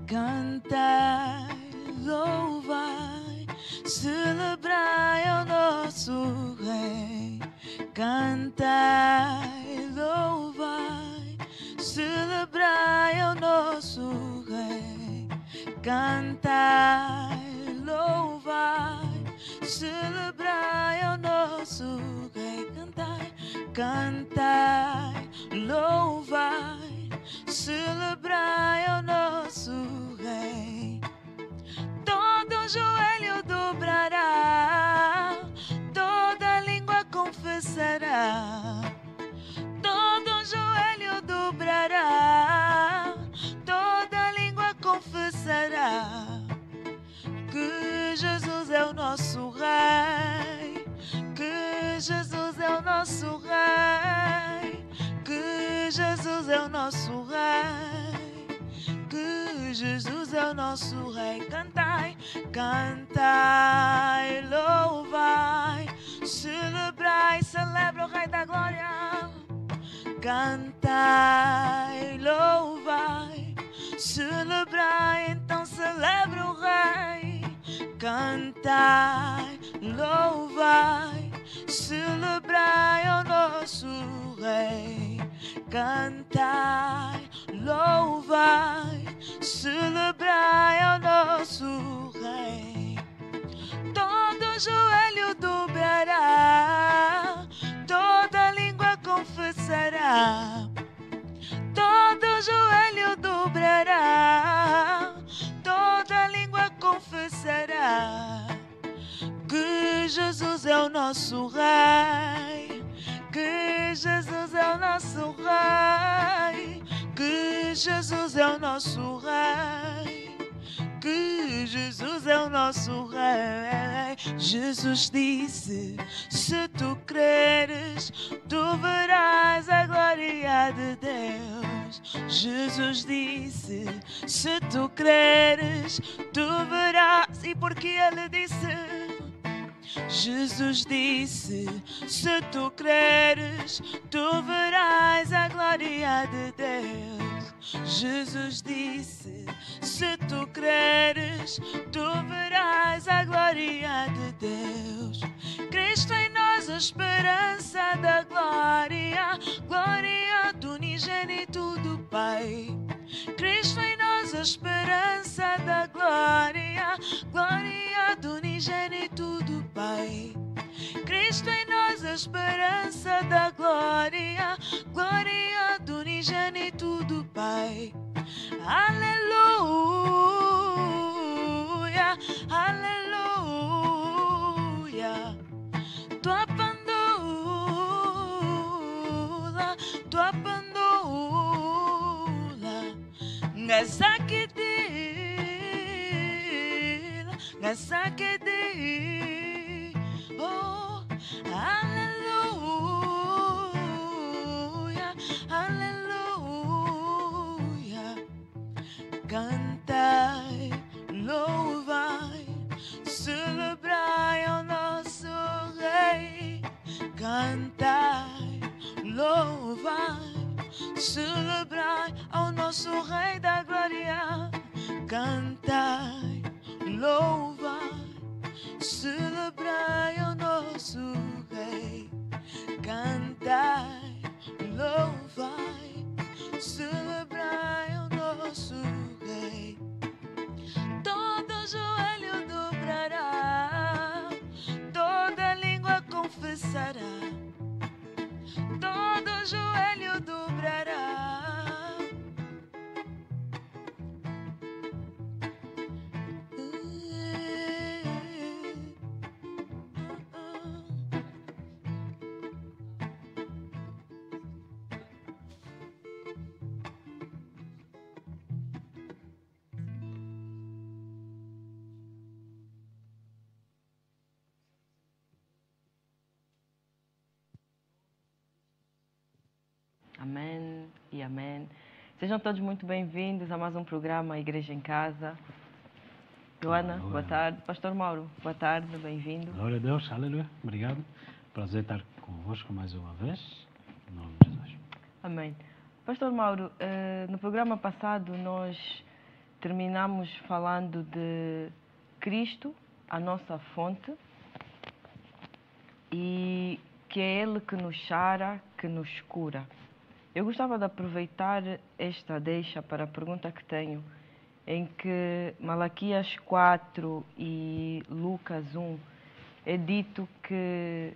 Cantai, louvai, celebrai ao nosso Rei. Cantai, louvai, celebrai ao nosso Rei. Cantai, louvai, celebrai ao nosso Rei. Cantai, cantai, louvai, celebrai ao nosso Rei. Todo joelho dobrará, toda língua confessará. Todo joelho dobrará, toda língua confessará que Jesus é o nosso Rei, que Jesus é o nosso Rei, que Jesus é o nosso Rei, que Jesus é o nosso Rei. Cantai, cantai, louvai, celebrai, celebra o Rei da Glória. Cantai, louvai, celebrai, então celebra o Rei. Cantai, louvai, celebrai ao nosso Rei. Cantai, louvai, celebrai ao nosso Rei. Todo joelho dobrará, toda língua confessará. Todo joelho dobrará, toda língua confessará que Jesus é o nosso Rei, que Jesus é o nosso Rei, que Jesus é o nosso Rei, que Jesus é o nosso Rei. Jesus disse: se tu creres, tu verás a glória de Deus. Jesus disse: se tu creres, tu verás. E porque ele disse? Jesus disse: se tu creres, tu verás a glória de Deus. Jesus disse: se tu creres, tu verás a glória de Deus. Cristo em nós, a esperança da glória, glória do unigênito do Pai. Cristo em nós, a esperança da glória, glória do unigênito do Pai. Cristo em nós, a esperança da glória, glória do unigênito do Pai. Aleluia, aleluia. Tua pandula, tua pandula. Ngasakedi, oh, aleluia, aleluia. Cantai, louvai, celebrai ao nosso Rei. Cantai, louvai, celebrai ao nosso Rei da Glória. Cantai, louvai, celebrai ao nosso Rei. Cantai, louvai, celebrai ao nosso Rei. Todo joelho dobrará, toda língua confessará. Todo joelho dobrará. Amém e amém. Sejam todos muito bem-vindos a mais um programa Igreja em Casa. Joana, boa tarde. Pastor Mauro, boa tarde, bem-vindo. Glória a Deus, aleluia. Obrigado. Prazer estar convosco mais uma vez. Em nome de Jesus. Amém. Pastor Mauro, no programa passado nós terminamos falando de Cristo, a nossa fonte, e que é Ele que nos sara, que nos cura. Eu gostava de aproveitar esta deixa para a pergunta que tenho, em que Malaquias 4 e Lucas 1 é dito que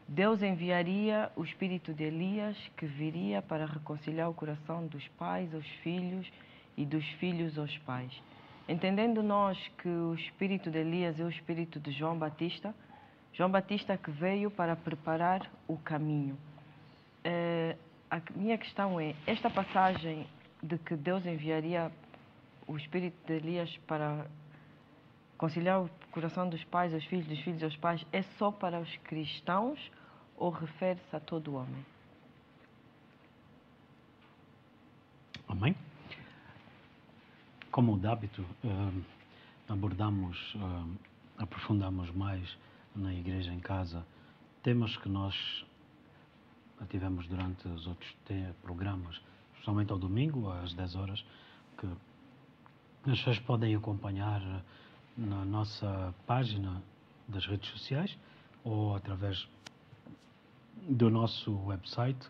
Deus enviaria o espírito de Elias, que viria para reconciliar o coração dos pais aos filhos e dos filhos aos pais. Entendendo nós que o espírito de Elias é o espírito de João Batista que veio para preparar o caminho. A minha questão é, esta passagem de que Deus enviaria o espírito de Elias para conciliar o coração dos pais aos filhos, dos filhos aos pais, é só para os cristãos ou refere-se a todo homem? Amém? Como de hábito, aprofundamos mais na Igreja em Casa temas que nós tivemos durante os outros programas, especialmente ao domingo, às 10 horas, que as pessoas podem acompanhar na nossa página das redes sociais ou através do nosso website,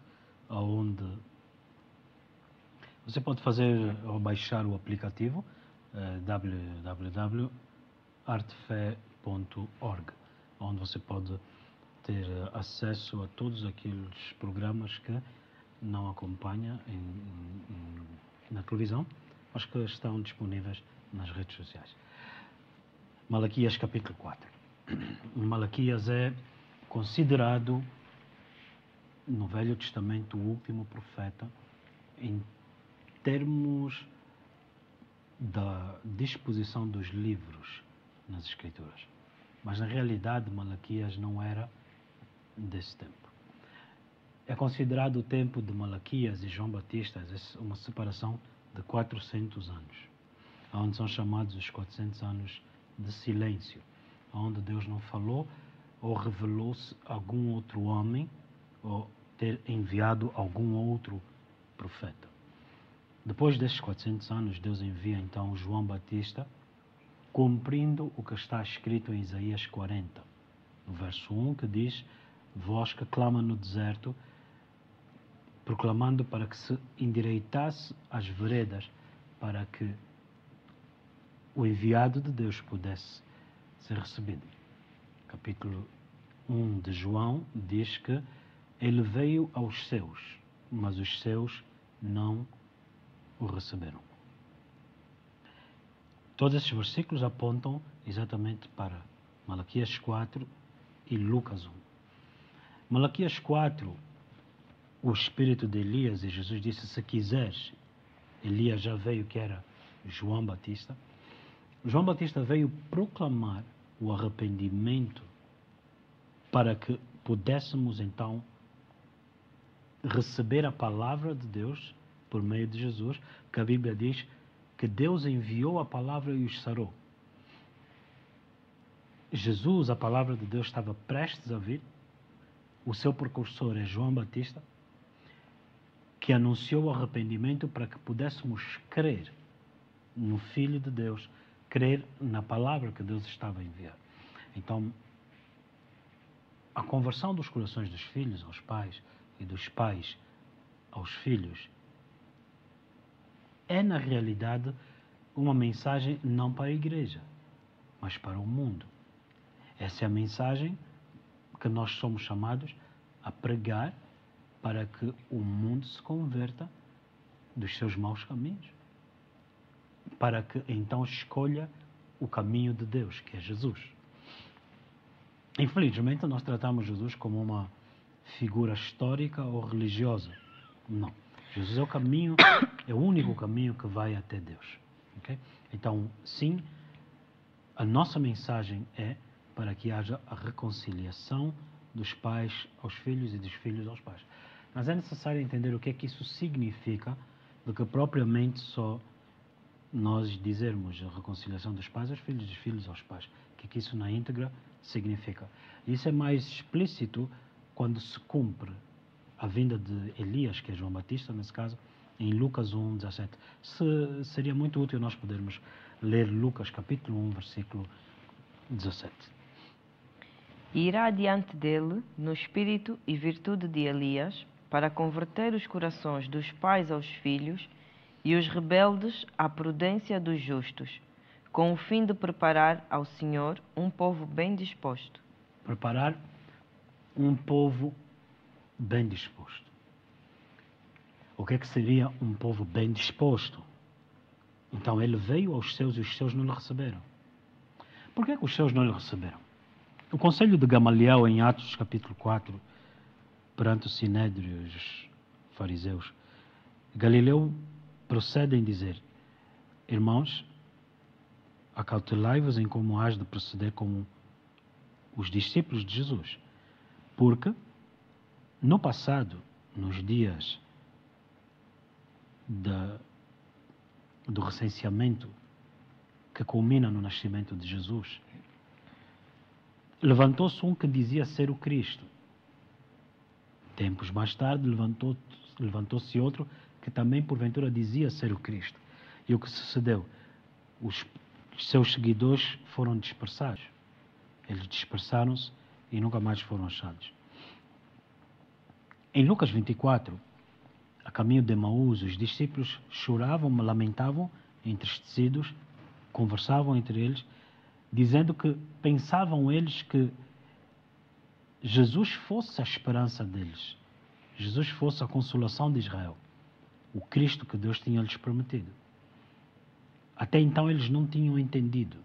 onde você pode fazer ou baixar o aplicativo www.artefé.org, onde você pode ter acesso a todos aqueles programas que não acompanha na televisão, mas que estão disponíveis nas redes sociais. Malaquias capítulo 4. Malaquias é considerado no Velho Testamento o último profeta em termos da disposição dos livros nas Escrituras. Mas na realidade Malaquias não era desse tempo. É considerado o tempo de Malaquias e João Batista uma separação de 400 anos, onde são chamados os 400 anos de silêncio, onde Deus não falou ou revelou-se a algum outro homem ou ter enviado algum outro profeta. Depois desses 400 anos, Deus envia então João Batista, cumprindo o que está escrito em Isaías 40, no verso 1, que diz: voz que clama no deserto, proclamando para que se endireitasse as veredas, para que o enviado de Deus pudesse ser recebido. Capítulo 1 de João diz que ele veio aos seus, mas os seus não o receberam. Todos esses versículos apontam exatamente para Malaquias 4 e Lucas 1. Malaquias 4, o espírito de Elias, e Jesus disse: se quiseres, Elias já veio, que era João Batista. João Batista veio proclamar o arrependimento para que pudéssemos então receber a palavra de Deus por meio de Jesus, que a Bíblia diz que Deus enviou a palavra e os sarou. Jesus, a palavra de Deus, estava prestes a vir. O seu precursor é João Batista, que anunciou o arrependimento para que pudéssemos crer no Filho de Deus, crer na palavra que Deus estava a enviar. Então, a conversão dos corações dos filhos aos pais e dos pais aos filhos é, na realidade, uma mensagem não para a igreja, mas para o mundo. Essa é a mensagem que nós somos chamados a pregar para que o mundo se converta dos seus maus caminhos, para que então escolha o caminho de Deus, que é Jesus. Infelizmente, nós tratamos Jesus como uma figura histórica ou religiosa. Não. Jesus é o caminho, é o único caminho que vai até Deus. Okay? Então, sim, a nossa mensagem é para que haja a reconciliação dos pais aos filhos e dos filhos aos pais. Mas é necessário entender o que é que isso significa, do que propriamente só nós dizermos a reconciliação dos pais aos filhos, dos filhos aos pais. O que é que isso na íntegra significa? Isso é mais explícito quando se cumpre a vinda de Elias, que é João Batista, nesse caso, em Lucas 1, 17. Seria muito útil nós podermos ler Lucas capítulo 1, versículo 17. E irá diante dele, no espírito e virtude de Elias, para converter os corações dos pais aos filhos e os rebeldes à prudência dos justos, com o fim de preparar ao Senhor um povo bem disposto. Preparar um povo bem disposto. O que é que seria um povo bem disposto? Então ele veio aos seus e os seus não lhe receberam. Por que é que os seus não lhe receberam? O conselho de Gamaliel em Atos capítulo 4, perante o sinédrio e os fariseus, Galileu procede em dizer: irmãos, acautelai-vos em como hás de proceder como os discípulos de Jesus, porque no passado, nos dias do recenseamento que culmina no nascimento de Jesus, levantou-se um que dizia ser o Cristo. Tempos mais tarde levantou-se outro que também porventura dizia ser o Cristo. E o que sucedeu? Os seus seguidores foram dispersados. Eles dispersaram-se e nunca mais foram achados. Em Lucas 24, a caminho de Emaús, os discípulos choravam, lamentavam, entristecidos, conversavam entre eles, dizendo que pensavam eles que Jesus fosse a esperança deles, Jesus fosse a consolação de Israel, o Cristo que Deus tinha lhes prometido. Até então eles não tinham entendido.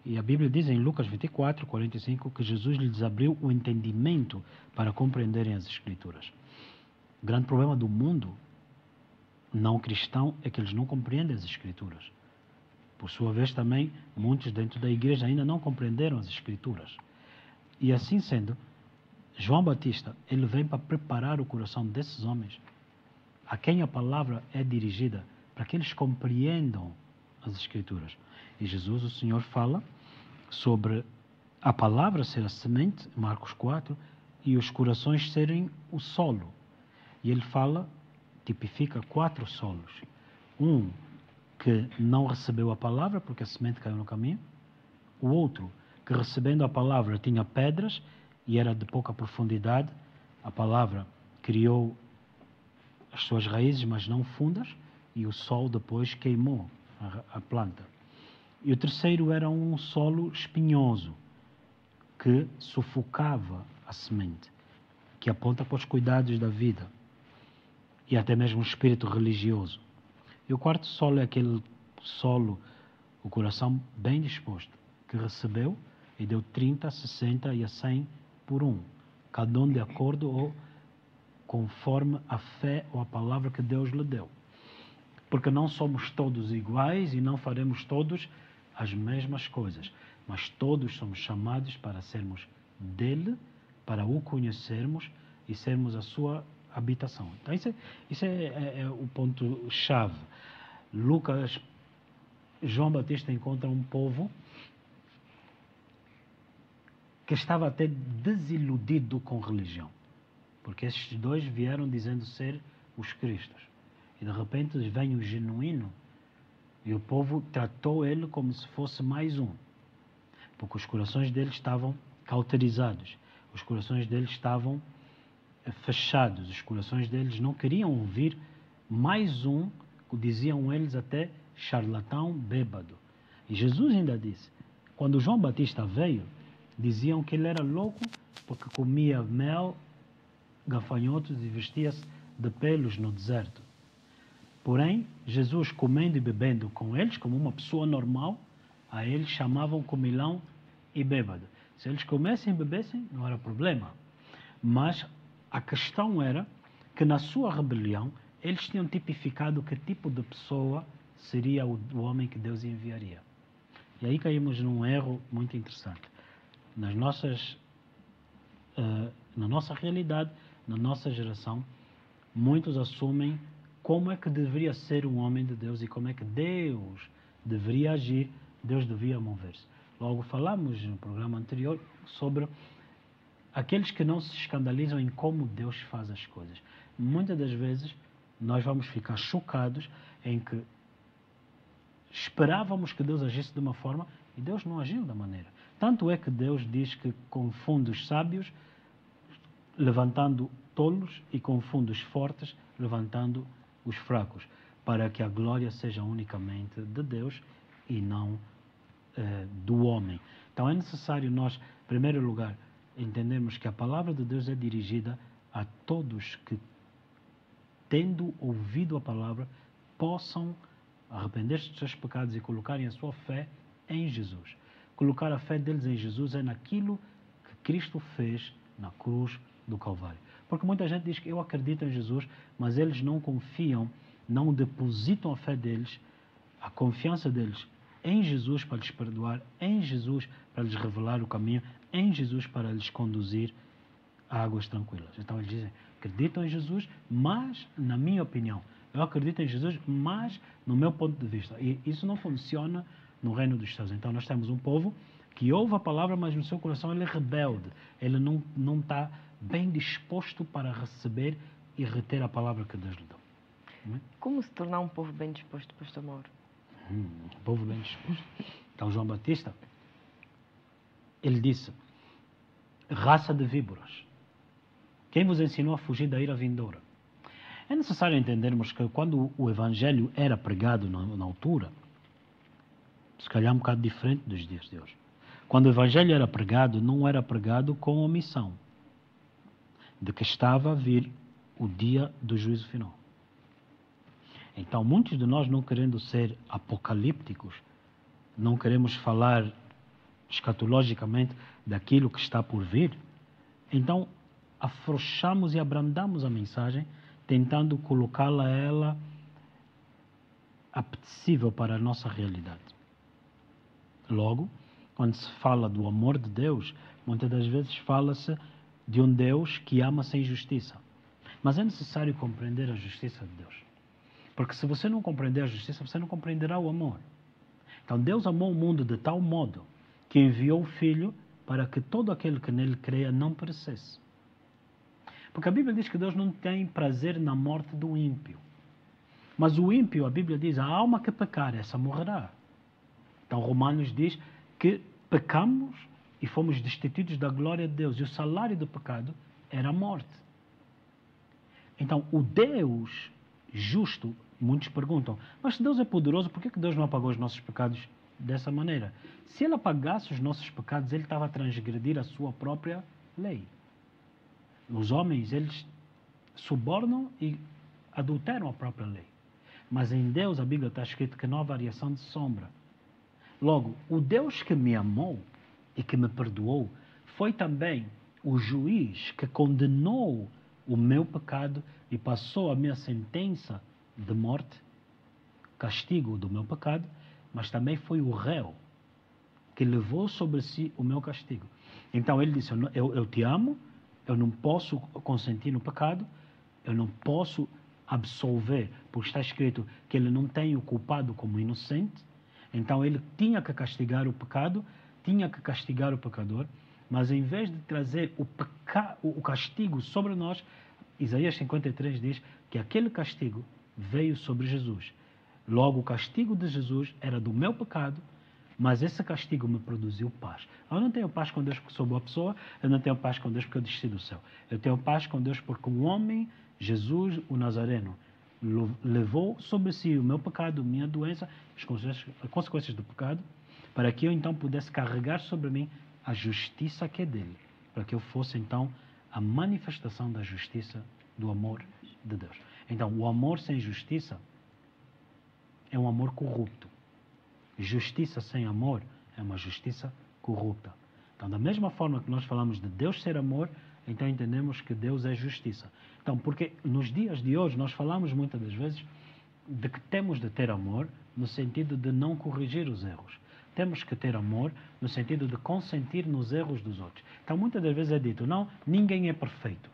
E a Bíblia diz em Lucas 24, 45, que Jesus lhes abriu o entendimento para compreenderem as Escrituras. O grande problema do mundo não cristão é que eles não compreendem as Escrituras. Por sua vez, também, muitos dentro da igreja ainda não compreenderam as Escrituras. E assim sendo, João Batista, ele vem para preparar o coração desses homens, a quem a palavra é dirigida, para que eles compreendam as Escrituras. E Jesus, o Senhor, fala sobre a palavra ser a semente, Marcos 4, e os corações serem o solo. E ele fala, tipifica 4 solos. Um que não recebeu a palavra porque a semente caiu no caminho. O outro que recebendo a palavra tinha pedras e era de pouca profundidade. A palavra criou as suas raízes, mas não fundas, e o sol depois queimou a planta. E o terceiro era um solo espinhoso que sufocava a semente, que aponta para os cuidados da vida e até mesmo o espírito religioso. E o quarto solo é aquele solo, o coração bem disposto, que recebeu e deu 30, 60 e a 100 por um, cada um de acordo ou conforme a fé ou a palavra que Deus lhe deu. Porque não somos todos iguais e não faremos todos as mesmas coisas, mas todos somos chamados para sermos dele, para o conhecermos e sermos a sua habitação. Então isso é o ponto-chave. João Batista encontra um povo que estava até desiludido com religião, porque esses dois vieram dizendo ser os Cristos, e de repente vem o genuíno, e o povo tratou ele como se fosse mais um, porque os corações deles estavam cauterizados, os corações deles estavam fechados, os corações deles não queriam ouvir mais um, diziam eles até charlatão bêbado. E Jesus ainda disse, quando João Batista veio, diziam que ele era louco porque comia mel, gafanhotos e vestia-se de pelos no deserto. Porém, Jesus comendo e bebendo com eles, como uma pessoa normal, a eles chamavam comilão e bêbado. Se eles comessem e bebessem, não era problema. Mas a questão era que na sua rebelião, eles tinham tipificado que tipo de pessoa seria o homem que Deus enviaria. E aí caímos num erro muito interessante. Na nossa realidade, na nossa geração, muitos assumem como é que deveria ser um homem de Deus e como é que Deus deveria agir, Deus devia mover-se. Logo falamos no programa anterior sobre aqueles que não se escandalizam em como Deus faz as coisas. Muitas das vezes nós vamos ficar chocados em que esperávamos que Deus agisse de uma forma e Deus não agiu da maneira. Tanto é que Deus diz que confunde os sábios levantando tolos e confunde os fortes levantando os fracos, para que a glória seja unicamente de Deus e não do homem. Então é necessário nós, em primeiro lugar, entendermos que a palavra de Deus é dirigida a todos que, tendo ouvido a palavra, possam arrepender-se dos seus pecados e colocarem a sua fé em Jesus. Colocar a fé deles em Jesus é naquilo que Cristo fez na cruz do Calvário. Porque muita gente diz que eu acredito em Jesus, mas eles não confiam, não depositam a fé deles, a confiança deles em Jesus para lhes perdoar, em Jesus para lhes revelar o caminho, em Jesus para lhes conduzir a águas tranquilas. Então eles dizem, acreditam em Jesus, mas, na minha opinião, eu acredito em Jesus, mas no meu ponto de vista. E isso não funciona no reino dos céus. Então nós temos um povo que ouve a palavra, mas no seu coração ele é rebelde. Ele não está bem disposto para receber e reter a palavra que Deus lhe deu. Como se tornar um povo bem disposto, Pastor Mauro? Um povo bem disposto. Então João Batista, ele disse, raça de víboras, quem vos ensinou a fugir da ira vindoura? É necessário entendermos que quando o Evangelho era pregado na altura, se calhar um bocado diferente dos dias de hoje. Quando o Evangelho era pregado, não era pregado com omissão de que estava a vir o dia do juízo final. Então, muitos de nós, não querendo ser apocalípticos, não queremos falar escatologicamente daquilo que está por vir, então afrouxamos e abrandamos a mensagem, tentando colocá-la ela apetecível para a nossa realidade. Logo, quando se fala do amor de Deus, muitas das vezes fala-se de um Deus que ama sem justiça. Mas é necessário compreender a justiça de Deus. Porque se você não compreender a justiça, você não compreenderá o amor. Então Deus amou o mundo de tal modo que enviou o Filho para que todo aquele que nele creia não perecesse. Porque a Bíblia diz que Deus não tem prazer na morte do ímpio. Mas o ímpio, a Bíblia diz, a alma que pecar, essa morrerá. Então Romanos diz que pecamos e fomos destituídos da glória de Deus. E o salário do pecado era a morte. Então o Deus justo, muitos perguntam, mas se Deus é poderoso, por que Deus não apagou os nossos pecados dessa maneira? Se Ele apagasse os nossos pecados, Ele estava a transgredir a sua própria lei. Os homens, eles subornam e adulteram a própria lei. Mas em Deus, a Bíblia está escrito que não há variação de sombra. Logo, o Deus que me amou e que me perdoou foi também o juiz que condenou o meu pecado e passou a minha sentença de morte, castigo do meu pecado, mas também foi o réu que levou sobre si o meu castigo. Então ele disse, eu te amo, eu não posso consentir no pecado, eu não posso absolver, porque está escrito que ele não tem o culpado como inocente, então ele tinha que castigar o pecado, tinha que castigar o pecador, mas em vez de trazer o castigo sobre nós, Isaías 53 diz que aquele castigo veio sobre Jesus. Logo, o castigo de Jesus era do meu pecado, mas esse castigo me produziu paz. Eu não tenho paz com Deus porque sou boa pessoa, eu não tenho paz com Deus porque eu desci do céu. Eu tenho paz com Deus porque um homem, Jesus, o Nazareno, levou sobre si o meu pecado, minha doença, as consequências do pecado, para que eu então pudesse carregar sobre mim a justiça que é dele, para que eu fosse então a manifestação da justiça, do amor de Deus. Então, o amor sem justiça é um amor corrupto. Justiça sem amor é uma justiça corrupta. Então, da mesma forma que nós falamos de Deus ser amor, então entendemos que Deus é justiça. Então, porque nos dias de hoje nós falamos muitas das vezes de que temos de ter amor no sentido de não corrigir os erros. Temos que ter amor no sentido de consentir nos erros dos outros. Então, muitas das vezes é dito, não, ninguém é perfeito.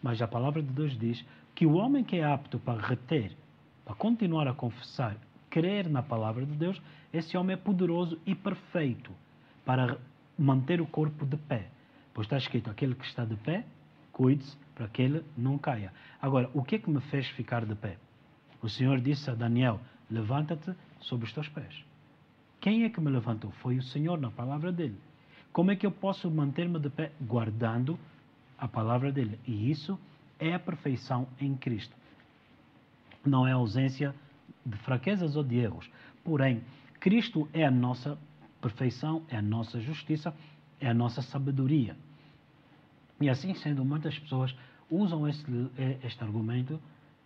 Mas a palavra de Deus diz que o homem que é apto para reter, para continuar a confessar, crer na palavra de Deus, esse homem é poderoso e perfeito para manter o corpo de pé. Pois está escrito, aquele que está de pé, cuide-se para que ele não caia. Agora, o que é que me fez ficar de pé? O Senhor disse a Daniel, levanta-te sobre os teus pés. Quem é que me levantou? Foi o Senhor, na palavra dele. Como é que eu posso manter-me de pé? Guardando a palavra dele. E isso é a perfeição em Cristo. Não é a ausência de fraquezas ou de erros. Porém, Cristo é a nossa perfeição, é a nossa justiça, é a nossa sabedoria. E assim sendo, muitas pessoas usam este argumento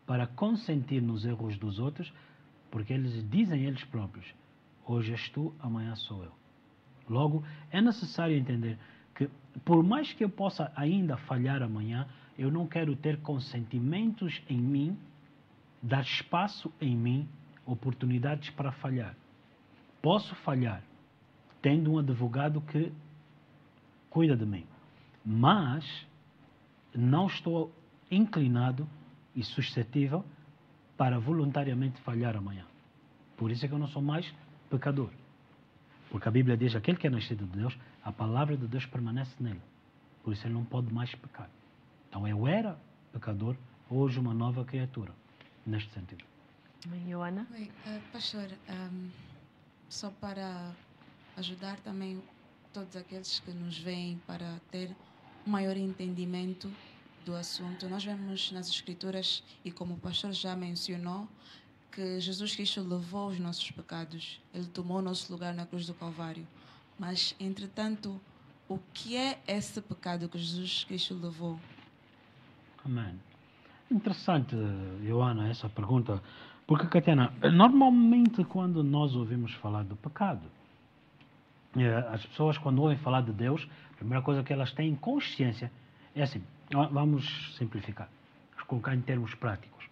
para consentir nos erros dos outros, porque eles dizem eles próprios, hoje és tu, amanhã sou eu. Logo, é necessário entender que, por mais que eu possa ainda falhar amanhã, eu não quero ter consentimentos em mim, dar espaço em mim, oportunidades para falhar. Posso falhar, tendo um advogado que cuida de mim, mas não estou inclinado e suscetível para voluntariamente falhar amanhã. Por isso é que eu não sou mais pecador. Porque a Bíblia diz, aquele que é nascido de Deus, a palavra de Deus permanece nele. Por isso ele não pode mais pecar. Então eu era pecador, hoje uma nova criatura, neste sentido. Joana? Oi, pastor, só para ajudar também todos aqueles que nos veem para ter um maior entendimento do assunto. Nós vemos nas Escrituras, e como o pastor já mencionou, que Jesus Cristo levou os nossos pecados. Ele tomou o nosso lugar na cruz do Calvário. Mas, entretanto, o que é esse pecado que Jesus Cristo levou? Amém. Interessante, Joana, essa pergunta. Porque, Catiana, normalmente quando nós ouvimos falar do pecado, as pessoas quando ouvem falar de Deus, a primeira coisa que elas têm consciência é assim, vamos simplificar, vamos colocar em termos práticos.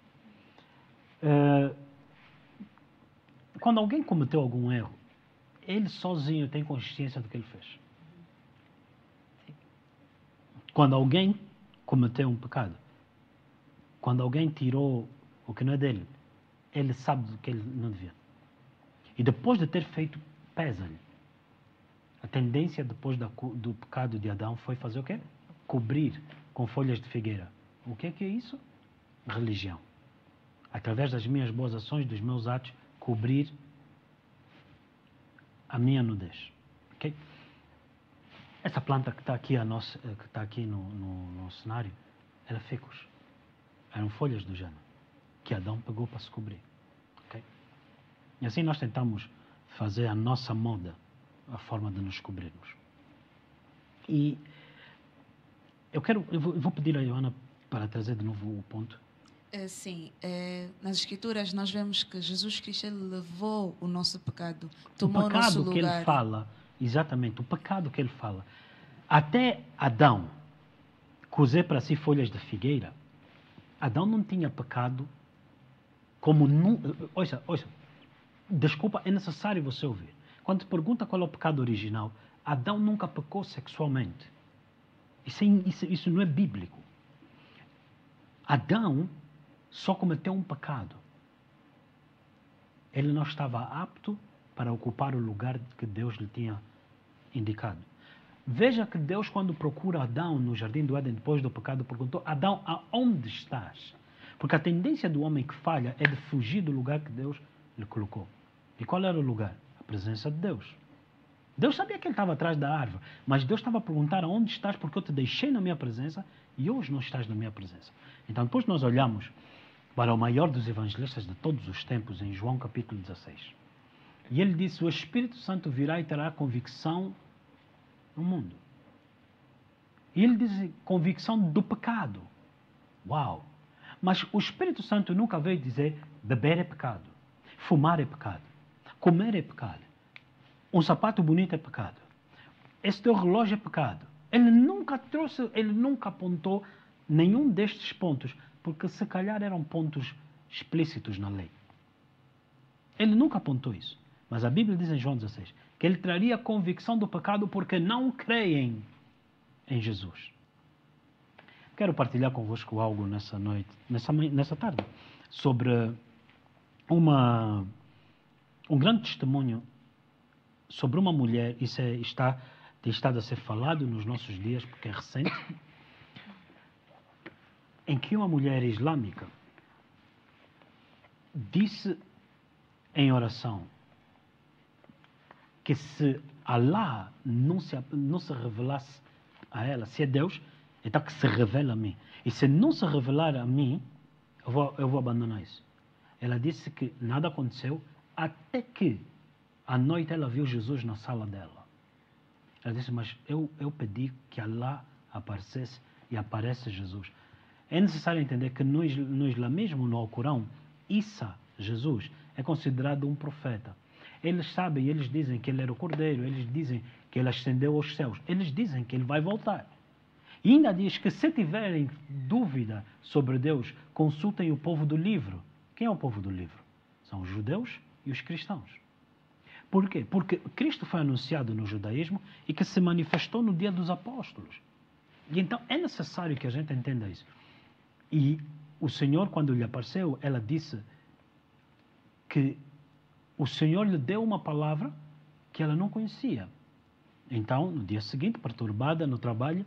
Quando alguém cometeu algum erro, ele sozinho tem consciência do que ele fez. Quando alguém cometeu um pecado, quando alguém tirou o que não é dele, ele sabe do que ele não devia. E depois de ter feito, pesa-lhe. A tendência depois do pecado de Adão foi fazer o quê? Cobrir com folhas de figueira. O que é isso? Religião. Através das minhas boas ações, dos meus atos, cobrir a minha nudez. Okay? Essa planta que está aqui, que está aqui no cenário, era ficus. Eram folhas do género que Adão pegou para se cobrir. Okay? E assim nós tentamos fazer a nossa moda, a forma de nos cobrirmos. E eu vou pedir a Joana para trazer de novo o ponto. Sim, nas Escrituras nós vemos que Jesus Cristo ele levou o nosso pecado, tomou o nosso lugar. O pecado que ele fala, exatamente, o pecado que ele fala. Até Adão cozer para si folhas de figueira, Adão não tinha pecado como... Ouça, desculpa, é necessário você ouvir. Quando te pergunta qual é o pecado original, Adão nunca pecou sexualmente. Isso não é bíblico. Adão só cometeu um pecado. Ele não estava apto para ocupar o lugar que Deus lhe tinha indicado. Veja que Deus, quando procura Adão no Jardim do Éden, depois do pecado, perguntou, Adão, aonde estás? Porque a tendência do homem que falha é de fugir do lugar que Deus lhe colocou. E qual era o lugar? A presença de Deus. Deus sabia que ele estava atrás da árvore, mas Deus estava a perguntar aonde estás, porque eu te deixei na minha presença e hoje não estás na minha presença. Então, depois nós olhamos para o maior dos evangelistas de todos os tempos, em João capítulo 16. E ele disse, o Espírito Santo virá e terá convicção no mundo. E ele diz convicção do pecado. Uau! Mas o Espírito Santo nunca veio dizer beber é pecado, fumar é pecado, comer é pecado, um sapato bonito é pecado, esse teu relógio é pecado. Ele nunca apontou nenhum destes pontos, porque se calhar eram pontos explícitos na lei. Ele nunca apontou isso. Mas a Bíblia diz em João 16 que ele traria convicção do pecado porque não creem em Jesus. Quero partilhar convosco algo nessa noite, nessa tarde, sobre um grande testemunho sobre uma mulher. Isso tem estado a ser falado nos nossos dias porque é recente. em que uma mulher islâmica disse em oração que se Allah não se revelasse a ela, se é Deus, então que se revela a mim. E se não se revelar a mim, eu vou abandonar isso. Ela disse que nada aconteceu até que à noite ela viu Jesus na sala dela. Ela disse, mas eu pedi que Allah aparecesse e aparece Jesus. É necessário entender que no islamismo, no Alcorão, Isa, Jesus, é considerado um profeta. Eles sabem, eles dizem que ele era o Cordeiro, eles dizem que ele ascendeu aos céus, eles dizem que ele vai voltar. E ainda diz que se tiverem dúvida sobre Deus, consultem o povo do livro. Quem é o povo do livro? São os judeus e os cristãos. Por quê? Porque Cristo foi anunciado no judaísmo e que se manifestou no dia dos apóstolos. E então é necessário que a gente entenda isso. E o Senhor, quando lhe apareceu, ela disse que o Senhor lhe deu uma palavra que ela não conhecia. Então, no dia seguinte, perturbada no trabalho,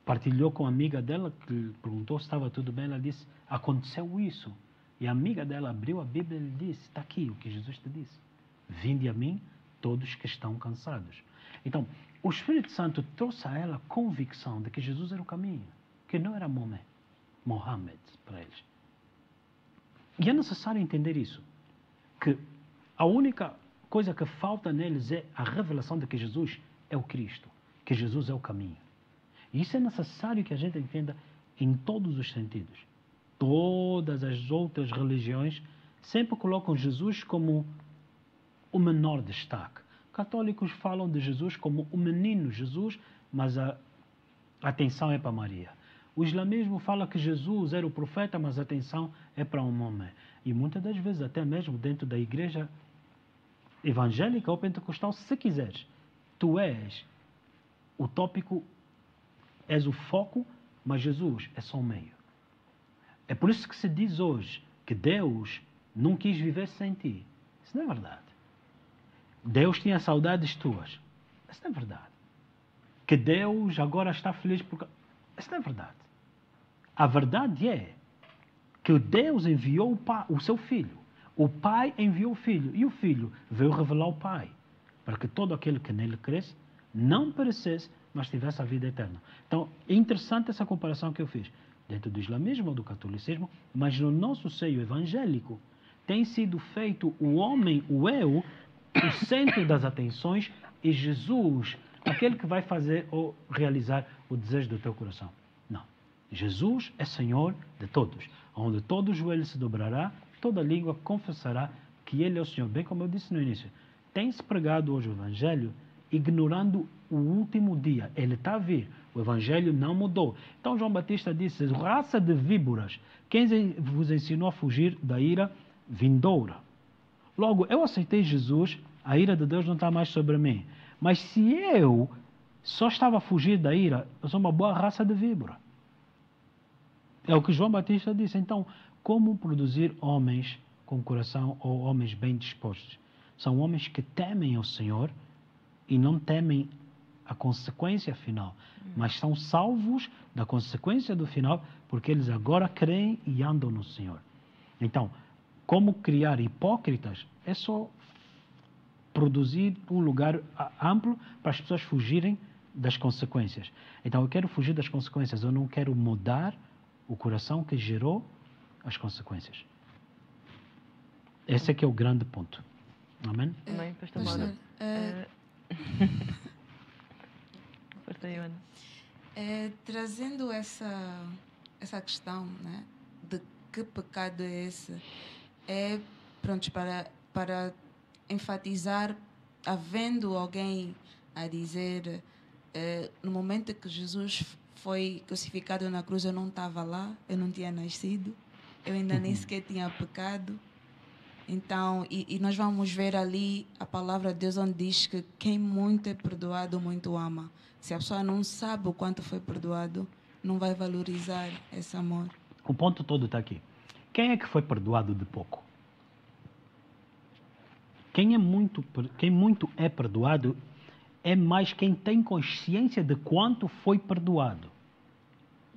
partilhou com a amiga dela, que lhe perguntou se estava tudo bem. Ela disse, aconteceu isso. E a amiga dela abriu a Bíblia e lhe disse, está aqui o que Jesus te disse. Vinde a mim, todos que estão cansados. Então, o Espírito Santo trouxe a ela a convicção de que Jesus era o caminho, que não era Mohammed para eles. E é necessário entender isso, que a única coisa que falta neles é a revelação de que Jesus é o Cristo, que Jesus é o caminho. E isso é necessário que a gente entenda em todos os sentidos. Todas as outras religiões sempre colocam Jesus como o menor destaque. Católicos falam de Jesus como o menino Jesus, mas a atenção é para Maria. O islamismo fala que Jesus era o profeta, mas a atenção é para um homem. E muitas das vezes, até mesmo dentro da igreja evangélica ou pentecostal, se quiseres, tu és o tópico, és o foco, mas Jesus é só o meio. É por isso que se diz hoje que Deus não quis viver sem ti. Isso não é verdade. Deus tinha saudades tuas. Isso não é verdade. Que Deus agora está feliz porque... Isso não é verdade. A verdade é que Deus enviou o seu Filho. O Pai enviou o Filho. E o Filho veio revelar o Pai. Para que todo aquele que nele cresce não perecesse, mas tivesse a vida eterna. Então, é interessante essa comparação que eu fiz. Dentro do islamismo ou do catolicismo, mas no nosso seio evangélico, tem sido feito o homem, o eu, o centro das atenções, e Jesus, aquele que vai fazer ou realizar o desejo do teu coração. Não. Jesus é Senhor de todos. Onde todo joelho se dobrará, toda língua confessará que Ele é o Senhor. Bem como eu disse no início, tem-se pregado hoje o Evangelho ignorando o último dia. Ele está a vir. O Evangelho não mudou. Então João Batista disse, raça de víboras, quem vos ensinou a fugir da ira vindoura? Logo, eu aceitei Jesus, a ira de Deus não está mais sobre mim. Mas se eu só estava a fugir da ira, eu sou uma boa raça de víbora. É o que João Batista disse. Então, como produzir homens com coração ou homens bem dispostos? São homens que temem ao Senhor e não temem a consequência final, mas são salvos da consequência do final, porque eles agora creem e andam no Senhor. Então, como criar hipócritas? É só produzir um lugar amplo para as pessoas fugirem das consequências. Então, eu quero fugir das consequências, eu não quero mudar o coração que gerou as consequências. Esse é que é o grande ponto. Amém? Amém, Pastor Mauro. Trazendo essa questão, né, de que pecado é esse, é pronto, para enfatizar, havendo alguém a dizer, no momento que Jesus foi crucificado na cruz, eu não estava lá, eu não tinha nascido, eu ainda nem sequer tinha pecado. Então, e nós vamos ver ali a palavra de Deus onde diz que quem muito é perdoado, muito ama. Se a pessoa não sabe o quanto foi perdoado, não vai valorizar esse amor. O ponto todo está aqui. Quem é que foi perdoado de pouco? Quem muito é perdoado é mais quem tem consciência de quanto foi perdoado.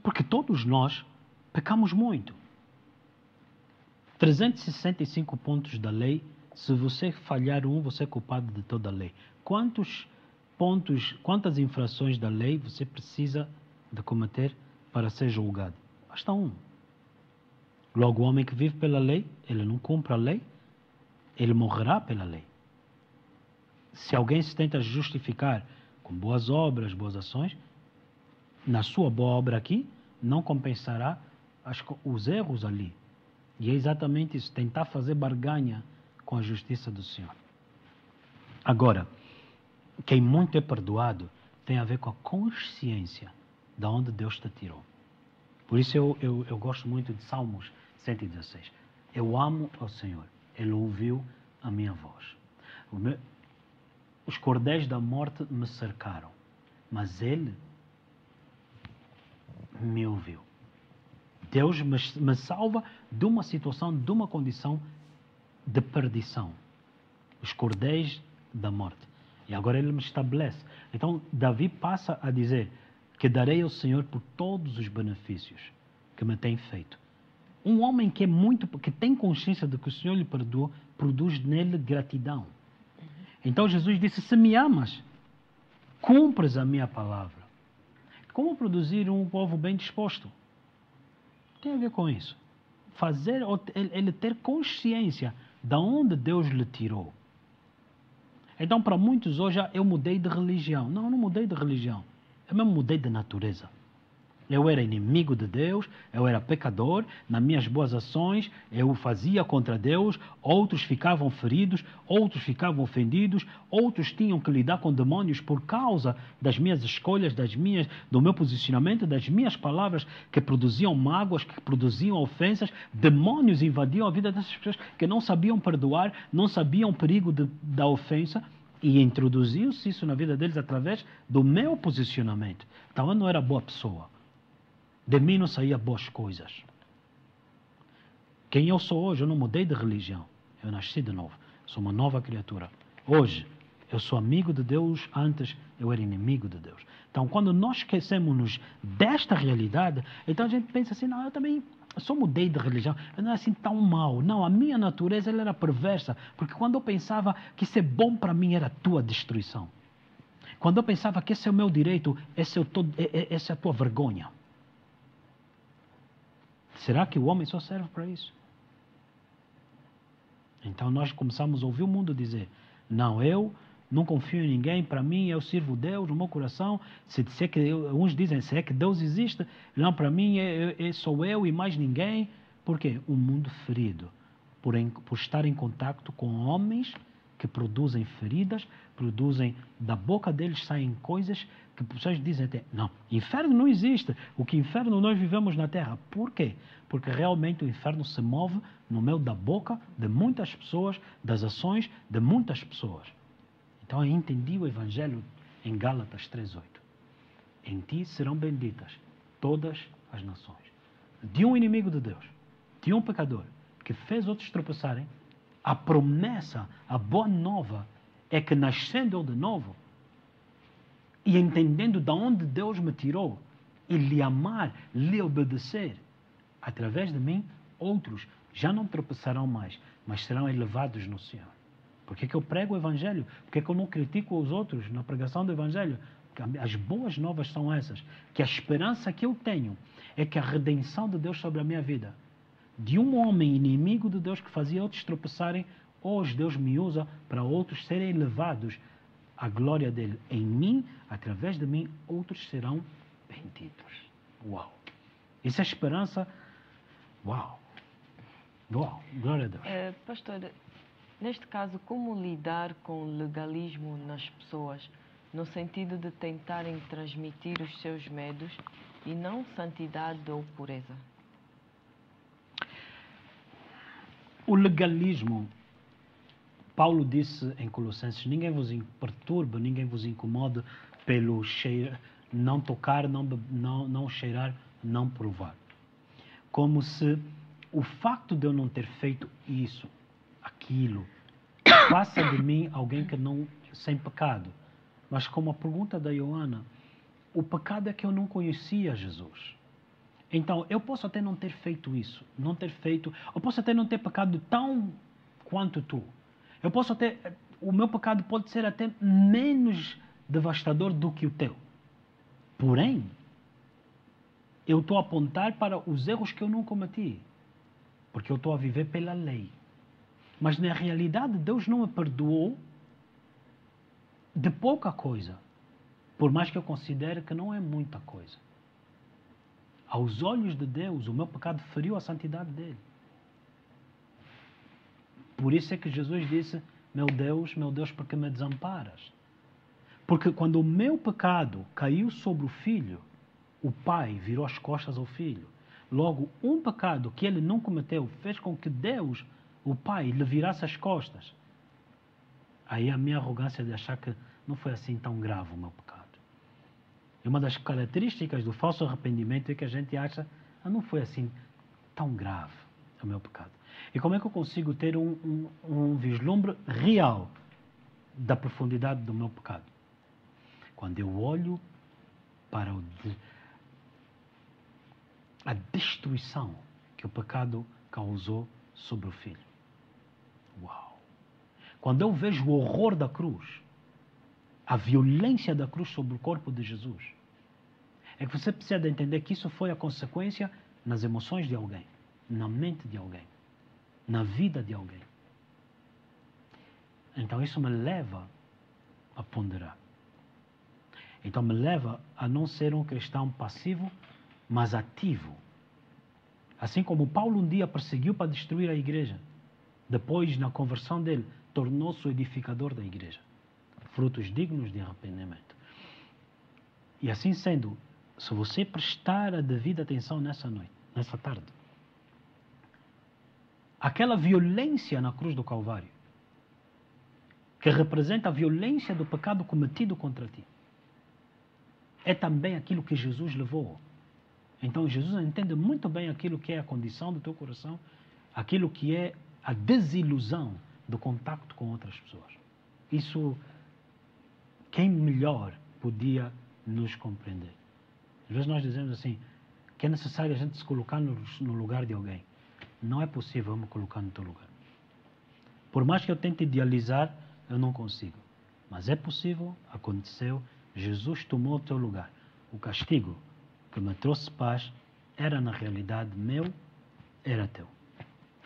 Porque todos nós Pecamos muito. 365 pontos da lei, se você falhar um, você é culpado de toda a lei. Quantas infrações da lei você precisa de cometer para ser julgado? Basta um. Logo, o homem que vive pela lei, ele não cumpre a lei, ele morrerá pela lei. Se alguém se tenta justificar com boas obras, boas ações, na sua boa obra aqui, não compensará os erros ali. E é exatamente isso, tentar fazer barganha com a justiça do Senhor. Agora, quem muito é perdoado tem a ver com a consciência de onde Deus te tirou. Por isso eu gosto muito de Salmos 116. Eu amo ao Senhor, Ele ouviu a minha voz. Os cordéis da morte me cercaram, mas Ele me ouviu. Deus me salva de uma situação, de uma condição de perdição. Os cordéis da morte. E agora Ele me estabelece. Então, Davi passa a dizer que darei ao Senhor por todos os benefícios que me tem feito. Um homem que tem consciência de que o Senhor lhe perdoou, produz nele gratidão. Então Jesus disse, se me amas, cumpres a minha palavra. Como produzir um povo bem disposto? Tem a ver com isso. Ele ter consciência de onde Deus lhe tirou. Então, para muitos hoje, eu mudei de religião. Não mudei de religião. Eu mesmo mudei de natureza. Eu era inimigo de Deus, eu era pecador, nas minhas boas ações, eu fazia contra Deus, outros ficavam feridos, outros ficavam ofendidos, outros tinham que lidar com demônios por causa das minhas escolhas, do meu posicionamento, das minhas palavras que produziam mágoas, que produziam ofensas. Demônios invadiam a vida dessas pessoas que não sabiam perdoar, não sabiam o perigo da ofensa, e introduziu-se isso na vida deles através do meu posicionamento. Então eu não era boa pessoa. De mim não saía boas coisas. Quem eu sou hoje, eu não mudei de religião. Eu nasci de novo. Sou uma nova criatura. Hoje, eu sou amigo de Deus. Antes, eu era inimigo de Deus. Então, quando nós esquecemos-nos desta realidade, então a gente pensa assim, não, eu também só mudei de religião. Eu não era assim tão mau. Não, a minha natureza ela era perversa. Porque quando eu pensava que ser bom para mim era a tua destruição. Quando eu pensava que esse é o meu direito, essa é a tua vergonha. Será que o homem só serve para isso? Então nós começamos a ouvir o mundo dizer, não, eu não confio em ninguém, para mim eu sirvo Deus no meu coração. Uns dizem, será que Deus existe? Não, para mim sou eu e mais ninguém. Por quê? Um mundo ferido, por estar em contato com homens que produzem feridas, da boca deles saem coisas que pessoas dizem até, não, inferno não existe, o que inferno nós vivemos na terra. Por quê? Porque realmente o inferno se move no meio da boca de muitas pessoas, das ações de muitas pessoas. Então eu entendi o Evangelho em Gálatas 3:8. Em ti serão benditas todas as nações. De um inimigo de Deus, de um pecador, que fez outros tropeçarem, a promessa, a boa nova, é que nascendo eu de novo, e entendendo de onde Deus me tirou, e lhe amar, lhe obedecer, através de mim, outros já não tropeçarão mais, mas serão elevados no Senhor. Por que eu prego o Evangelho? Por que eu não critico os outros na pregação do Evangelho? As boas novas são essas, que a esperança que eu tenho é que a redenção de Deus sobre a minha vida, de um homem inimigo de Deus que fazia outros tropeçarem, hoje Deus me usa para outros serem elevados à glória dele. Em mim, através de mim, outros serão benditos. Uau! Isso é esperança. Uau! Uau! Glória a Deus. Pastor, neste caso, como lidar com o legalismo nas pessoas, no sentido de tentarem transmitir os seus medos e não santidade ou pureza? O legalismo, Paulo disse em Colossenses, ninguém vos perturbe, ninguém vos incomode pelo não tocar, não cheirar, não provar. Como se o facto de eu não ter feito isso, aquilo, faça de mim alguém que não, sem pecado. Mas como a pergunta da Ioana, o pecado é que eu não conhecia Jesus. Então, eu posso até não ter feito isso, eu posso até não ter pecado tão quanto tu. O meu pecado pode ser até menos devastador do que o teu. Porém, eu estou a apontar para os erros que eu não cometi, porque eu estou a viver pela lei. Mas na realidade, Deus não me perdoou de pouca coisa, por mais que eu considere que não é muita coisa. Aos olhos de Deus, o meu pecado feriu a santidade dele. Por isso é que Jesus disse: meu Deus, por que me desamparas? Porque quando o meu pecado caiu sobre o filho, o pai virou as costas ao filho. Logo, um pecado que ele não cometeu fez com que Deus, o pai, lhe virasse as costas. Aí a minha arrogância de achar que não foi assim tão grave o meu pecado. E uma das características do falso arrependimento é que a gente acha que não foi assim tão grave o meu pecado. E como é que eu consigo ter um vislumbre real da profundidade do meu pecado? Quando eu olho para a destruição que o pecado causou sobre o filho. Uau! Quando eu vejo o horror da cruz, a violência da cruz sobre o corpo de Jesus, é que você precisa de entender que isso foi a consequência nas emoções de alguém, na mente de alguém, na vida de alguém. Então isso me leva a ponderar. Então me leva a não ser um cristão passivo, mas ativo. Assim como Paulo um dia perseguiu para destruir a igreja, depois, na conversão dele, tornou-se o edificador da igreja. Frutos dignos de arrependimento. E assim sendo, se você prestar a devida atenção nessa tarde, aquela violência na cruz do Calvário, que representa a violência do pecado cometido contra ti, é também aquilo que Jesus levou. Então Jesus entende muito bem aquilo que é a condição do teu coração, aquilo que é a desilusão do contacto com outras pessoas. Isso, quem melhor podia nos compreender? Às vezes nós dizemos assim, que é necessário a gente se colocar no lugar de alguém. Não é possível eu me colocar no teu lugar. Por mais que eu tente idealizar, eu não consigo. Mas é possível, aconteceu, Jesus tomou o teu lugar. O castigo que me trouxe paz era na realidade meu, era teu.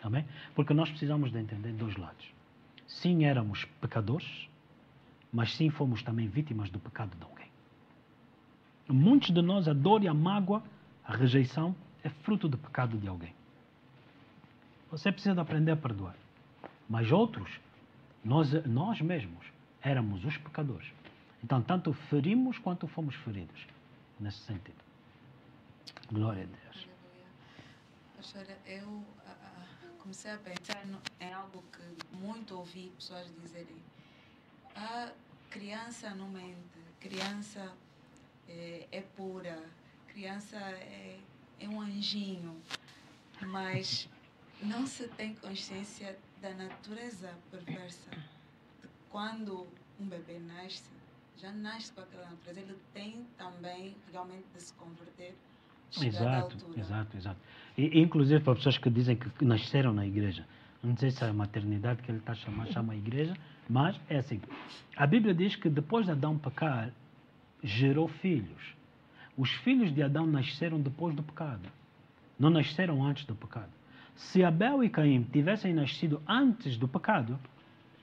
Amém? Porque nós precisamos de entender dois lados. Sim, éramos pecadores, mas sim fomos também vítimas do pecado de alguém. Muitos de nós, a dor e a mágoa, a rejeição, é fruto do pecado de alguém. Você precisa de aprender a perdoar. Mas outros, nós mesmos, éramos os pecadores. Então, tanto ferimos quanto fomos feridos. Nesse sentido. Glória a Deus. Pastora, eu comecei a pensar em algo que muito ouvi pessoas dizerem. A criança não mente, criança é pura, criança é um anjinho, mas não se tem consciência da natureza perversa. De quando um bebê nasce, já nasce com aquela natureza, ele tem também realmente de se converter. Exato. E, inclusive para pessoas que dizem que nasceram na igreja. Não sei se é a maternidade que ele está chama a igreja, mas é assim. A Bíblia diz que depois de Adão pecar, gerou filhos. Os filhos de Adão nasceram depois do pecado. Não nasceram antes do pecado. Se Abel e Caim tivessem nascido antes do pecado,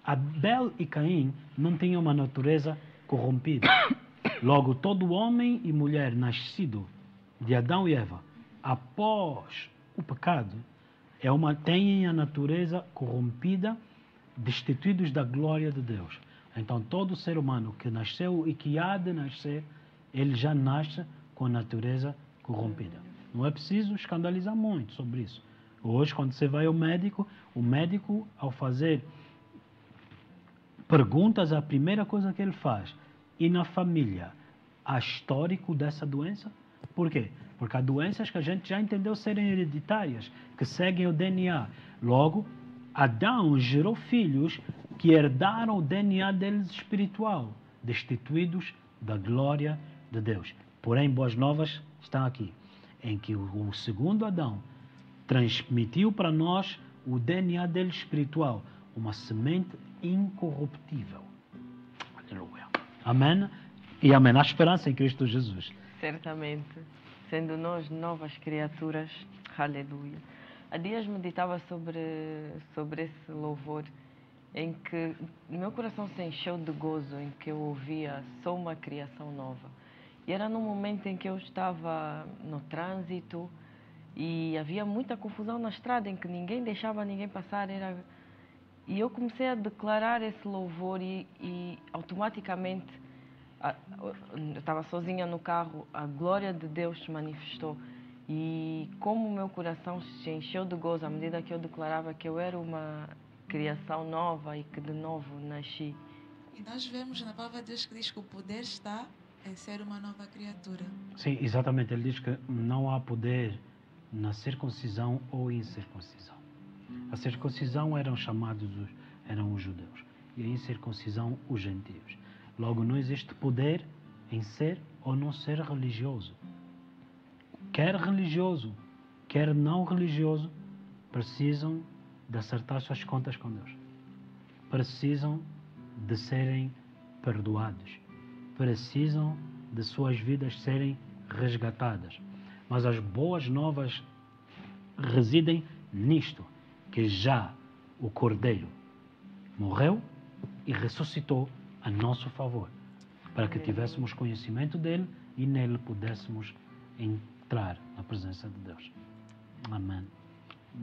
Abel e Caim não tinham uma natureza corrompida. Logo, todo homem e mulher nascido de Adão e Eva após o pecado têm a natureza corrompida, destituídos da glória de Deus. Então, todo ser humano que nasceu e que há de nascer, ele já nasce com a natureza corrompida. Não é preciso escandalizar muito sobre isso. Hoje, quando você vai ao médico, o médico, ao fazer perguntas, a primeira coisa que ele faz, e na família, há histórico dessa doença? Por quê? Porque há doenças que a gente já entendeu serem hereditárias, que seguem o DNA. Logo, Adão gerou filhos que herdaram o DNA deles espiritual, destituídos da glória de Deus. Porém, boas novas estão aqui. em que o segundo Adão transmitiu para nós o DNA dele espiritual, uma semente incorruptível. Aleluia. Amém e amém. Há esperança em Cristo Jesus. Certamente, sendo nós novas criaturas, aleluia. Há dias meditava sobre esse louvor, em que meu coração se encheu de gozo, em que eu ouvia sou uma criação nova. E era num momento em que eu estava no trânsito e havia muita confusão na estrada, em que ninguém deixava ninguém passar. E eu comecei a declarar esse louvor e automaticamente, eu estava sozinha no carro, a glória de Deus se manifestou. E como o meu coração se encheu de gozo à medida que eu declarava que eu era uma criação nova e que de novo nasci. E nós vemos na palavra de Deus que diz que o poder está em ser uma nova criatura. Sim, exatamente. Ele diz que não há poder na circuncisão ou incircuncisão. A circuncisão eram os judeus e a incircuncisão os gentios. Logo, não existe poder em ser ou não ser religioso. Quer religioso, quer não religioso, precisam de acertar suas contas com Deus. Precisam de serem perdoados. Precisam de suas vidas serem resgatadas. Mas as boas novas residem nisto, que já o Cordeiro morreu e ressuscitou a nosso favor, para que tivéssemos conhecimento dele e nele pudéssemos entrar na presença de Deus. Amém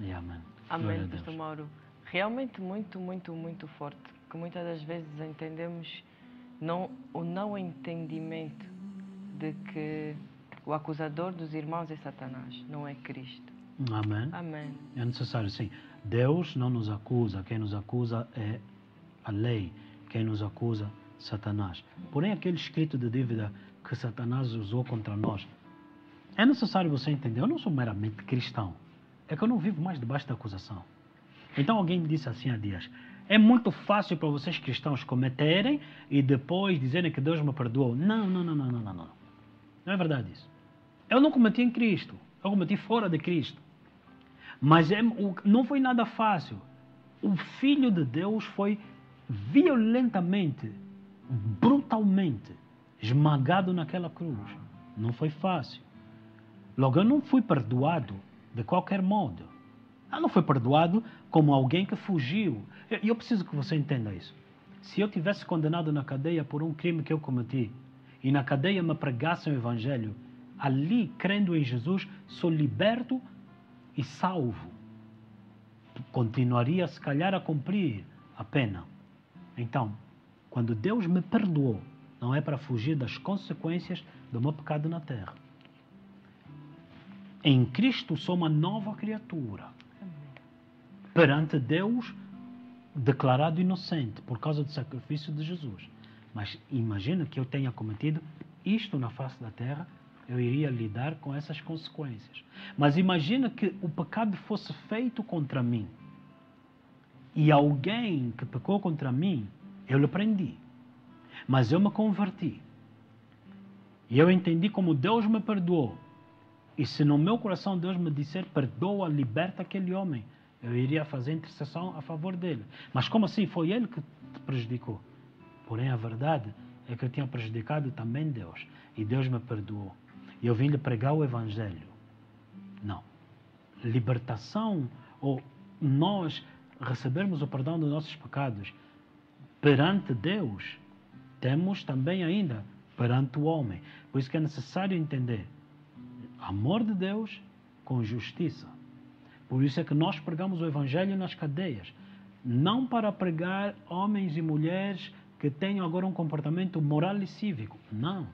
e amém. Amém, Pastor Mauro. Realmente muito, muito, muito forte, que muitas das vezes entendemos o não entendimento de que o acusador dos irmãos é Satanás, não é Cristo. Amém. Amém. É necessário, sim. Deus não nos acusa. Quem nos acusa é a lei. Quem nos acusa, Satanás. Porém, aquele escrito de dívida que Satanás usou contra nós, é necessário você entender. Eu não sou meramente cristão. É que eu não vivo mais debaixo da acusação. Então alguém me disse assim há dias: é muito fácil para vocês cristãos cometerem e depois dizerem que Deus me perdoou. Não. Não é verdade isso. Eu não cometi em Cristo. Eu cometi fora de Cristo. Mas não foi nada fácil. O Filho de Deus foi violentamente, brutalmente esmagado naquela cruz. Não foi fácil. Logo, eu não fui perdoado de qualquer modo. Eu não fui perdoado como alguém que fugiu. E eu preciso que você entenda isso. Se eu tivesse condenado na cadeia por um crime que eu cometi e na cadeia me pregassem o Evangelho, ali, crendo em Jesus, sou liberto e salvo. Continuaria, se calhar, a cumprir a pena. Então, quando Deus me perdoou, não é para fugir das consequências do meu pecado na terra. Em Cristo sou uma nova criatura. Perante Deus, declarado inocente por causa do sacrifício de Jesus. Mas imagina que eu tenha cometido isto na face da terra, eu iria lidar com essas consequências. Mas imagina que o pecado fosse feito contra mim e alguém que pecou contra mim, eu lhe prendi. Mas eu me converti. E eu entendi como Deus me perdoou. E se no meu coração Deus me disser, perdoa, liberta aquele homem, eu iria fazer intercessão a favor dele. Mas como assim? Foi ele que te prejudicou. Porém, a verdade é que eu tinha prejudicado também Deus. E Deus me perdoou. E eu vim lhe pregar o Evangelho. Não. Libertação, ou nós recebermos o perdão dos nossos pecados perante Deus, temos também ainda perante o homem. Por isso que é necessário entender amor de Deus com justiça. Por isso é que nós pregamos o Evangelho nas cadeias. Não para pregar homens e mulheres que tenham agora um comportamento moral e cívico. Não.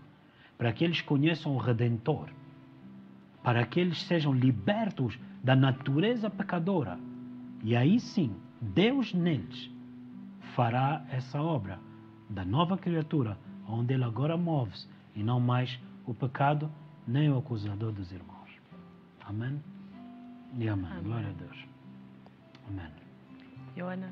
Para que eles conheçam o Redentor. Para que eles sejam libertos da natureza pecadora. E aí sim, Deus neles fará essa obra da nova criatura, onde ele agora move-se e não mais o pecado nem o acusador dos irmãos. Amém? E amém. Amém. Glória a Deus. Amém. Joana.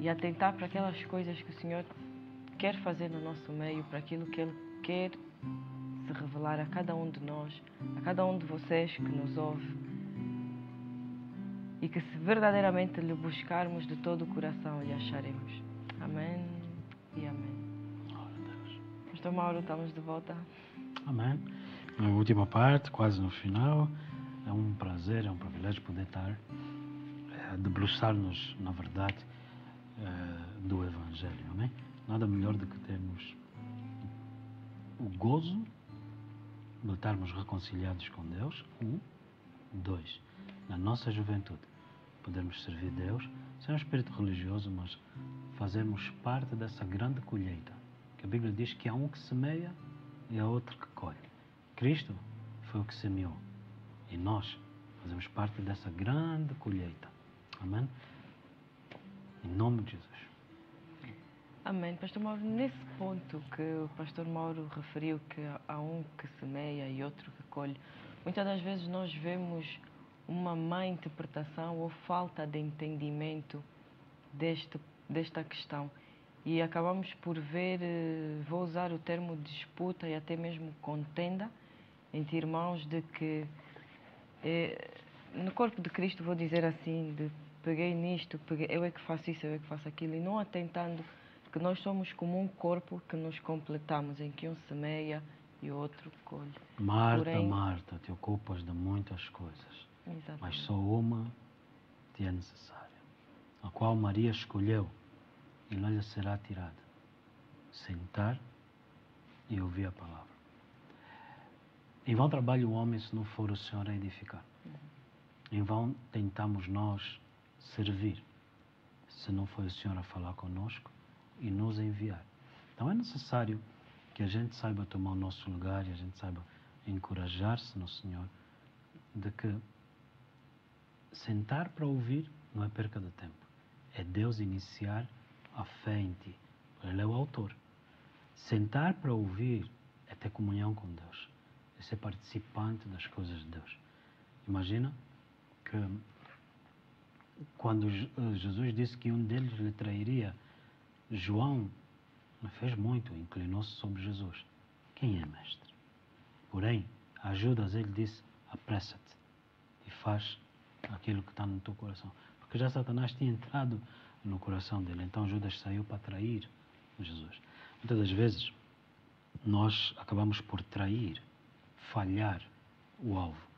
e atentar para aquelas coisas que o Senhor quer fazer no nosso meio, para aquilo que Ele quer se revelar a cada um de nós, a cada um de vocês que nos ouve. E que se verdadeiramente lhe buscarmos de todo o coração, lhe acharemos. Amém e amém. Glória a Deus. Pastor Mauro, estamos de volta. Amém. Na última parte, quase no final, é um prazer, é um privilégio poder estar, debruçar-nos na verdade do Evangelho. Amém? Nada melhor do que termos o gozo de estarmos reconciliados com Deus. 1, 2, na nossa juventude, podermos servir Deus sem um espírito religioso, mas fazermos parte dessa grande colheita. Que a Bíblia diz que há um que semeia e há outro que colhe. Cristo foi o que semeou e nós fazemos parte dessa grande colheita. Amém? Em nome de Jesus. Amém. Pastor Mauro, nesse ponto que o Pastor Mauro referiu, que há um que semeia e outro que colhe, muitas das vezes nós vemos uma má interpretação ou falta de entendimento desta questão. E acabamos por ver, vou usar o termo disputa e até mesmo contenda entre irmãos, de que no corpo de Cristo, vou dizer assim, de peguei nisto, eu é que faço isso, eu é que faço aquilo, e não atentando que nós somos como um corpo que nos completamos, em que um semeia e o outro colhe. Marta, Porém, Marta, te ocupas de muitas coisas, exatamente. mas só uma te é necessária, a qual Maria escolheu e não lhe será tirada. Sentar e ouvir a palavra. Em vão trabalha o homem se não for o Senhor a edificar. Em vão tentamos nós servir se não for o Senhor a falar conosco e nos enviar. Então é necessário que a gente saiba tomar o nosso lugar e a gente saiba encorajar-se no Senhor, de que sentar para ouvir não é perca de tempo. É Deus iniciar a fé em ti. Ele é o autor. Sentar para ouvir é ter comunhão com Deus. É ser participante das coisas de Deus. Imagina que quando Jesus disse que um deles lhe trairia, João não fez muito, inclinou-se sobre Jesus. Quem é mestre? Porém, a Judas ele disse, apressa-te e faz aquilo que está no teu coração. Porque já Satanás tinha entrado no coração dele. Então Judas saiu para trair Jesus. Muitas das vezes nós acabamos por trair, falhar o alvo.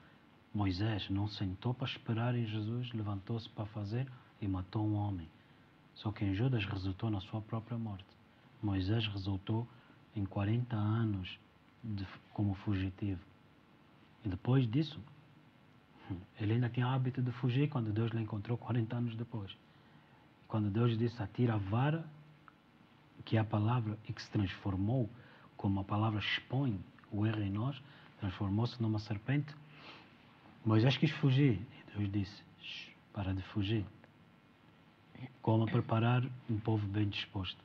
Moisés não sentou para esperar em Jesus, levantou-se para fazer e matou um homem. Só que em Judas resultou na sua própria morte. Moisés resultou em 40 anos como fugitivo. E depois disso, ele ainda tinha hábito de fugir quando Deus lhe encontrou 40 anos depois. Quando Deus disse, atira a vara, que é a palavra, e que se transformou, como a palavra expõe o erro em nós, transformou-se numa serpente. Moisés quis fugir. E Deus disse, para de fugir. Como preparar um povo bem disposto.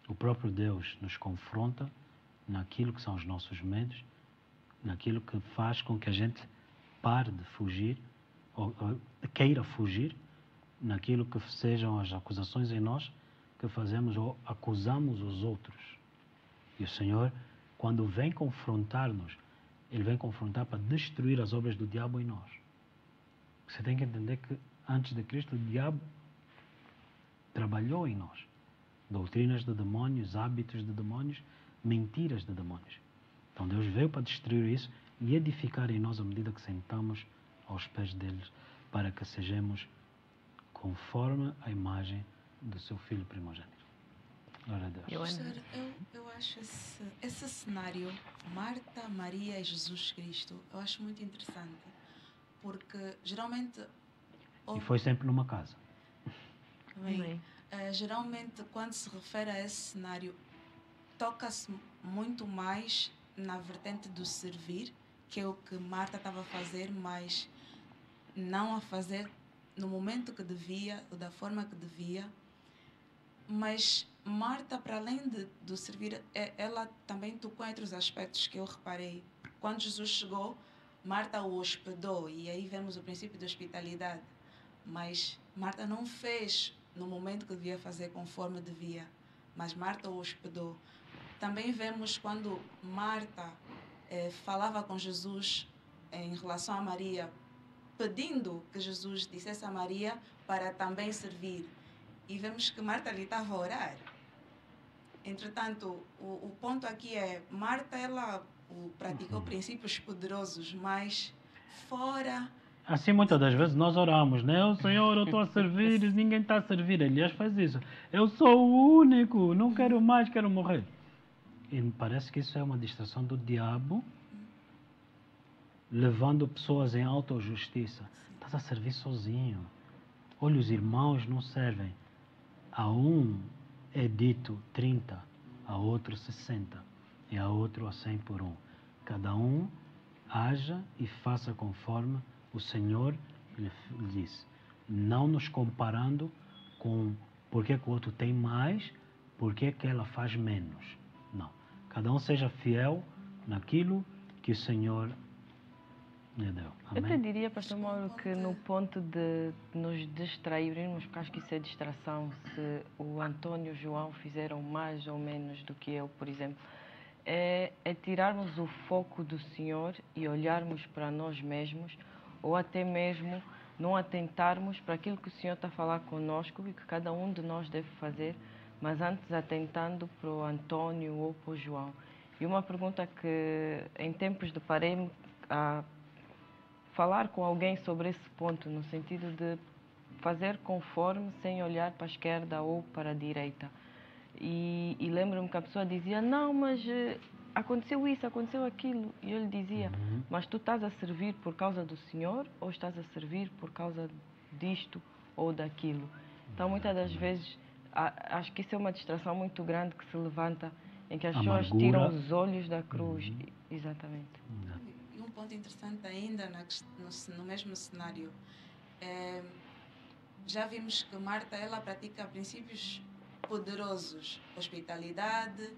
O próprio Deus nos confronta naquilo que são os nossos medos, naquilo que faz com que a gente pare de fugir, ou queira fugir, naquilo que sejam as acusações em nós que fazemos ou acusamos os outros. E o Senhor, quando vem confrontar-nos, Ele vem confrontar para destruir as obras do diabo em nós. Você tem que entender que antes de Cristo o diabo trabalhou em nós. Doutrinas de demónios, hábitos de demónios, mentiras de demónios. Então Deus veio para destruir isso e edificar em nós à medida que sentamos aos pés deles, para que sejamos conforme a imagem do seu Filho primogênito. Glória a Deus. Eu acho esse cenário, Marta, Maria e Jesus Cristo, eu acho muito interessante, porque geralmente... E foi sempre numa casa. Bem, geralmente quando se refere a esse cenário, toca-se muito mais na vertente do servir, que é o que Marta estava a fazer, mas não a fazer no momento que devia, ou da forma que devia. Mas Marta, para além do servir, ela também tocou em outros aspectos que eu reparei. Quando Jesus chegou, Marta o hospedou, e aí vemos o princípio da hospitalidade. Mas Marta não fez no momento que devia fazer conforme devia, mas Marta o hospedou. Também vemos quando Marta falava com Jesus em relação a Maria, pedindo que Jesus dissesse a Maria para também servir. E vemos que Marta ali estava a orar. Entretanto, o ponto aqui é, Marta, ela praticou princípios poderosos, mas fora... Assim, muitas das vezes nós oramos, né? O Senhor, eu estou a servir, ninguém está a servir. Elias faz isso. Eu sou o único, não quero mais, quero morrer. E me parece que isso é uma distração do diabo, levando pessoas em autojustiça. Estás a servir sozinho. Olha, os irmãos não servem. A um é dito 30, a outro 60, e a outro a 100 por um. Cada um haja e faça conforme o Senhor lhe disse. Não nos comparando com porque que o outro tem mais, porque que ela faz menos. Não. Cada um seja fiel naquilo que o Senhor lhe deu. Eu Amém? te diria, Pastor Mauro, que no ponto de nos distrairmos, porque acho que isso é distração, se o Antônio e o João fizeram mais ou menos do que eu, por exemplo, é tirarmos o foco do Senhor e olharmos para nós mesmos, ou até mesmo não atentarmos para aquilo que o Senhor está a falar conosco e que cada um de nós deve fazer, mas antes atentando para o Antônio ou para o João. E uma pergunta que em tempos deparei-me a falar com alguém sobre esse ponto, no sentido de fazer conforme sem olhar para a esquerda ou para a direita. E lembro-me que a pessoa dizia, não, mas aconteceu isso, aconteceu aquilo. E eu lhe dizia, mas tu estás a servir por causa do Senhor ou estás a servir por causa disto ou daquilo? Então, muitas das vezes, acho que isso é uma distração muito grande que se levanta, em que as pessoas tiram os olhos da cruz. Exatamente. E um ponto interessante ainda no mesmo cenário, já vimos que Marta, ela pratica princípios poderosos, hospitalidade,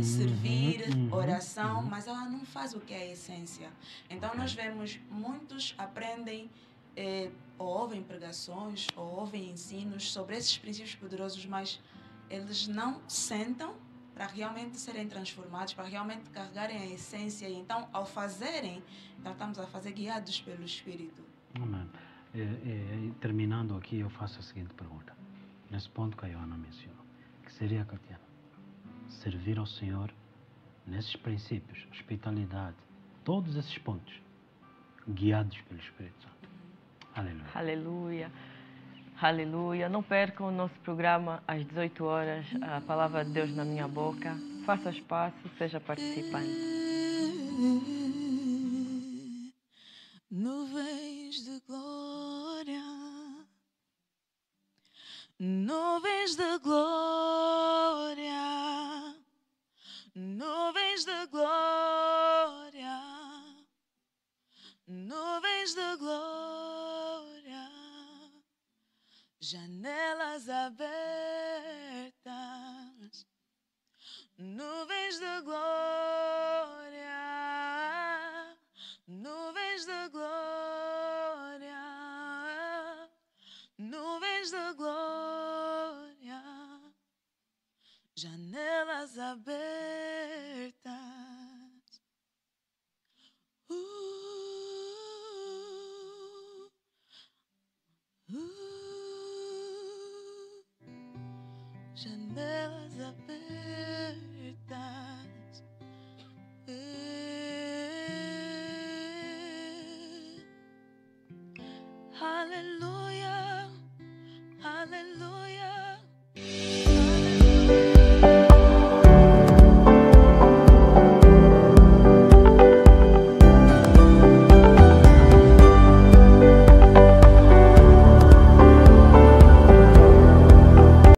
servir, oração, mas ela não faz o que é a essência. Então nós vemos, muitos aprendem ou ouvem pregações, ou ouvem ensinos sobre esses princípios poderosos, mas eles não sentam para realmente serem transformados, para realmente carregarem a essência. E então, ao fazerem, nós estamos a fazer guiados pelo Espírito. Amém. Terminando aqui, eu faço a seguinte pergunta. Nesse ponto que a Joana mencionou, que seria, Catiana, servir ao Senhor nesses princípios, hospitalidade, todos esses pontos, guiados pelo Espírito Santo. Aleluia. Aleluia. Aleluia. Não percam o nosso programa às 18 horas, a Palavra de Deus na minha boca. Faça espaço, seja participante. Nuvens de glória, nuvens de glória, nuvens de glória, nuvens de glória, janelas abertas, nuvens de glória, nuvens de glória, nuvens de glória, janelas abertas. Janelas abertas.